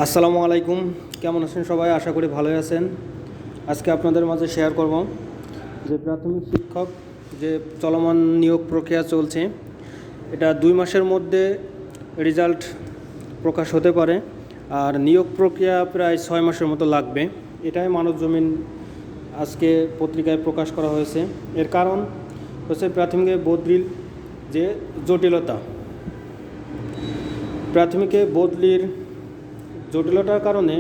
আসসালামু আলাইকুম। কেমন আছেন সবাই? আশা করি ভালোই আছেন। আজকে আপনাদের মাঝে শেয়ার করব যে প্রাথমিক শিক্ষক যে চলমান নিয়োগ প্রক্রিয়া চলছে, এটা 2 মাসের মধ্যে রেজাল্ট প্রকাশ হতে পারে, আর নিয়োগ প্রক্রিয়া প্রায় 6 মাসের মতো লাগবে। এটাই মানবজমিন আজকে পত্রিকায় প্রকাশ করা হয়েছে। এর কারণ হচ্ছে প্রাথমিকে বদলির যে জটিলতা, প্রাথমিকে বদলির জটিলতার কারণে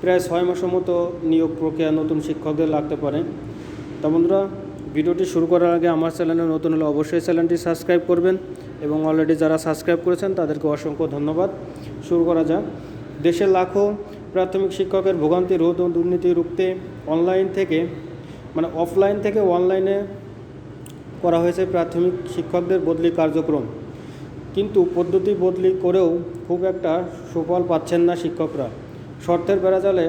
প্রায় 6 মাসের মতো নিয়োগ প্রক্রিয়া নতুন শিক্ষকদের লাগতে পারে। তা বন্ধুরা, ভিডিওটি শুরু করার আগে আমার চ্যানেলে নতুন হলে অবশ্যই চ্যানেলটি সাবস্ক্রাইব করবেন, এবং অলরেডি যারা সাবস্ক্রাইব করেছেন তাদেরকে অসংখ্য ধন্যবাদ। শুরু করা যাক। দেশের লাখো প্রাথমিক শিক্ষকের ভোগান্তি রোধ ও দুর্নীতি রুখতে অফলাইন থেকে অনলাইনে করা হয়েছে প্রাথমিক শিক্ষকদের বদলি কার্যক্রম। কিন্তু পদ্ধতি বদলি করেও খুব একটা সুফল পাচ্ছেন না শিক্ষকরা। শর্তের বেড়াজালে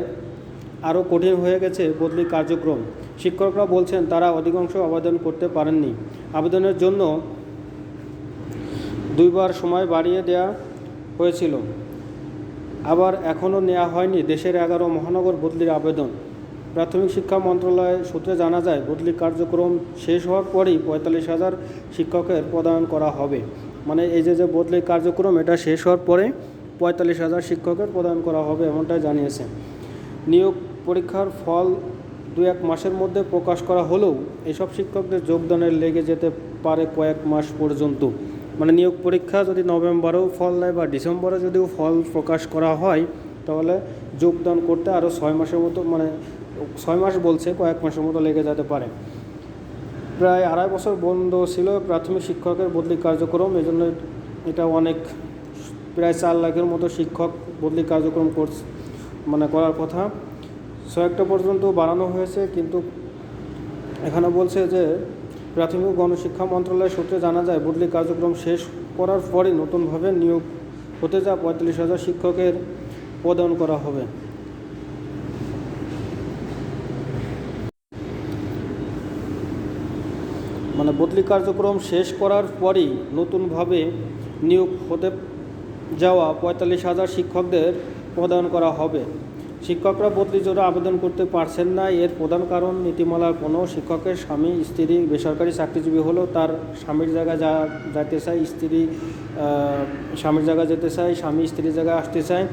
আরও কঠিন হয়ে গেছে বদলি কার্যক্রম। শিক্ষকরা বলছেন তারা অধিকাংশ আবেদন করতে পারেননি। আবেদনের জন্য 2 বার সময় বাড়িয়ে দেওয়া হয়েছিল, আবার এখনও নেওয়া হয়নি দেশের 11 মহানগর বদলির আবেদন। প্রাথমিক শিক্ষা মন্ত্রণালয় সূত্রে জানা যায়, বদলি কার্যক্রম শেষ হওয়ার পরেই 45,000 শিক্ষকের প্রদান করা হবে। মানে এই যে বদলি কার্যক্রম, এটা শেষ হওয়ার পরে 45,000 শিক্ষকের প্রদান করা হবে, এমনটাই জানিয়েছে। নিয়োগ পরীক্ষার ফল 2-1 মাসের মধ্যে প্রকাশ করা হলেও এসব শিক্ষকদের যোগদানের লেগে যেতে পারে কয়েক মাস পর্যন্ত। মানে নিয়োগ পরীক্ষা যদি নভেম্বরেও ফল দেয় বা ডিসেম্বরে যদিও ফল প্রকাশ করা হয়, তাহলে যোগদান করতে আরও 6 মাসের মতো, 6 মাস বলছে, কয়েক মাসের মতো লেগে যেতে পারে। প্রায় 2.5 বছর বন্ধ ছিল প্রাথমিক শিক্ষকের বদলি কার্যক্রম। এজন্য এটা অনেক, প্রায় 4 লাখের মতো শিক্ষক বদলি কার্যক্রম করার কথা। 100টা পর্যন্ত বাড়ানো হয়েছে, কিন্তু এখানে বলছে যে প্রাথমিক গণশিক্ষা মন্ত্রণালয় সূত্রে জানা যায়, বদলি কার্যক্রম শেষ করার পরই নতুনভাবে নিয়োগ হতে যা 45,000 শিক্ষকের প্রদান করা হবে। বদলি কার্যক্রম শেষ করার পরই নতুনভাবে নিয়োগ হতে যাওয়া 45,000 শিক্ষকদের প্রদান করা হবে। শিক্ষকরা বদলির জন্য আবেদন করতে পারছেন না। এর প্রধান কারণ, নীতিমালার কোনো শিক্ষকের স্বামী স্ত্রী বেসরকারি চাকরিজীবী হলেও তার স্বামীর জায়গায় যেতে চায়, স্বামীর জায়গায় যেতে চায়, স্বামী স্ত্রীর জায়গায় আসতে চায়।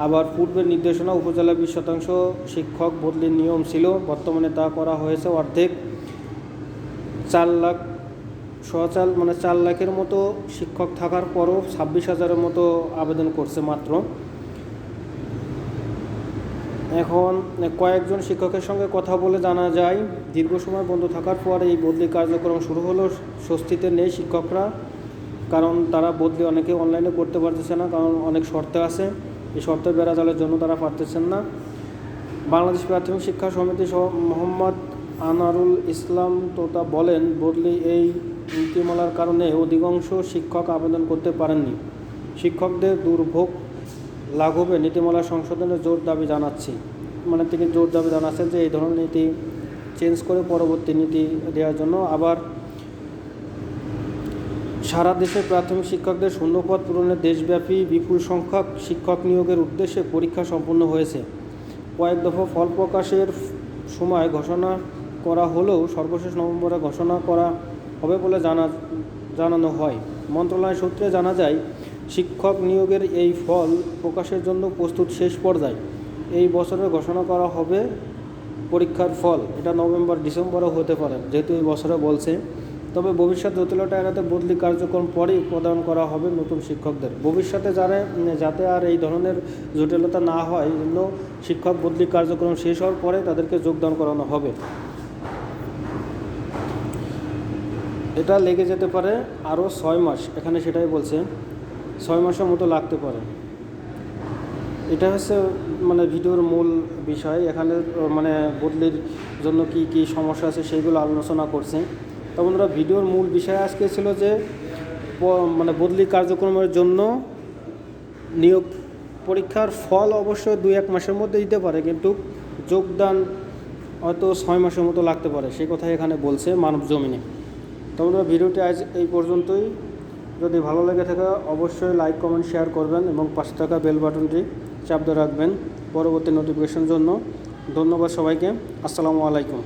আবার পূর্বের নির্দেশনা উপজেলা 20% শিক্ষক বদলির নিয়ম ছিল, বর্তমানে তা করা হয়েছে অর্ধেক। 4 লাখের মতো শিক্ষক থাকার পরও 26,000-এর মতো আবেদন করছে মাত্র। এখন কয়েকজন শিক্ষকের সঙ্গে কথা বলে জানা যায়, দীর্ঘ সময় বন্ধ থাকার পর এই বদলি কার্যক্রম শুরু হলো। স্বস্তিতে নেই শিক্ষকরা, কারণ তারা বদলি অনেকে অনলাইনে করতে পারতেছে না, কারণ অনেক শর্ত আছে। এই শর্তের বেড়াজালের জন্য তারা পারতেছেন না। বাংলাদেশ প্রাথমিক শিক্ষা সমিতি মোহাম্মদ আনারুল ইসলাম তোতা বলেন, বদলি এই নীতিমালার কারণে অধিকাংশ শিক্ষক আবেদন করতে পারেননি। শিক্ষকদের দুর্ভোগ লাঘবে নীতিমালা সংশোধনের জোর দাবি জানাচ্ছি। তিনি জোর দাবি জানাচ্ছেন যে এই ধরনের নীতি চেঞ্জ করে পরবর্তী নীতি দেওয়ার জন্য। আবার সারা দেশে প্রাথমিক শিক্ষকদের শূন্যপদ পূরণে দেশব্যাপী বিপুল সংখ্যক শিক্ষক নিয়োগের উদ্দেশ্যে পরীক্ষা সম্পন্ন হয়েছে। কয়েক দফা ফল প্রকাশের সময় ঘোষণা করা হলেও সর্বশেষ নভেম্বরে ঘোষণা করা হবে বলে জানানো হয়। মন্ত্রণালয় সূত্রে জানা যায়, শিক্ষক নিয়োগের এই ফল প্রকাশের জন্য প্রস্তুত শেষ পর্যায়ে। এই বছরে ঘোষণা করা হবে পরীক্ষার ফল, এটা নভেম্বর ডিসেম্বরে হতে পারে, যেহেতু এই বছরে বলছে। তবে ভবিষ্যৎ জটিলতা এড়াতে বদলি কার্যক্রম পরেই প্রদান করা হবে নতুন শিক্ষকদের। ভবিষ্যতে যাতে আর এই ধরনের জটিলতা না হয়, এই জন্য শিক্ষক বদলি কার্যক্রম শেষ হওয়ার পরে তাদেরকে যোগদান করানো হবে। এটা লেগে যেতে পারে আরও 6 মাস, এখানে সেটাই বলছে, 6 মাসের মতো লাগতে পারে। এটা হচ্ছে ভিডিওর মূল বিষয়। এখানে বদলির জন্য কি কি সমস্যা আছে সেইগুলো আলোচনা করছে। তো বন্ধুরা, ভিডিওর মূল বিষয় আজকে ছিল যে বদলি কার্যক্রমের জন্য নিয়োগ পরীক্ষার ফল অবশ্যই 2-1 মাসের মধ্যে দিতে পারে, কিন্তু যোগদান হয়তো 6 মাসের মতো লাগতে পারে, সেই কথাই এখানে বলছে মানবজমিনে। তো বন্ধুরা, ভিডিওটি আজ এই পর্যন্তই। যদি ভালো লেগে থাকে অবশ্যই লাইক, কমেন্ট, শেয়ার করবেন এবং পাশে থাকা বেল বাটনটি চাপ দিয়ে রাখবেন পরবর্তী নোটিফিকেশনের জন্য। ধন্যবাদ সবাইকে। আসসালামু আলাইকুম।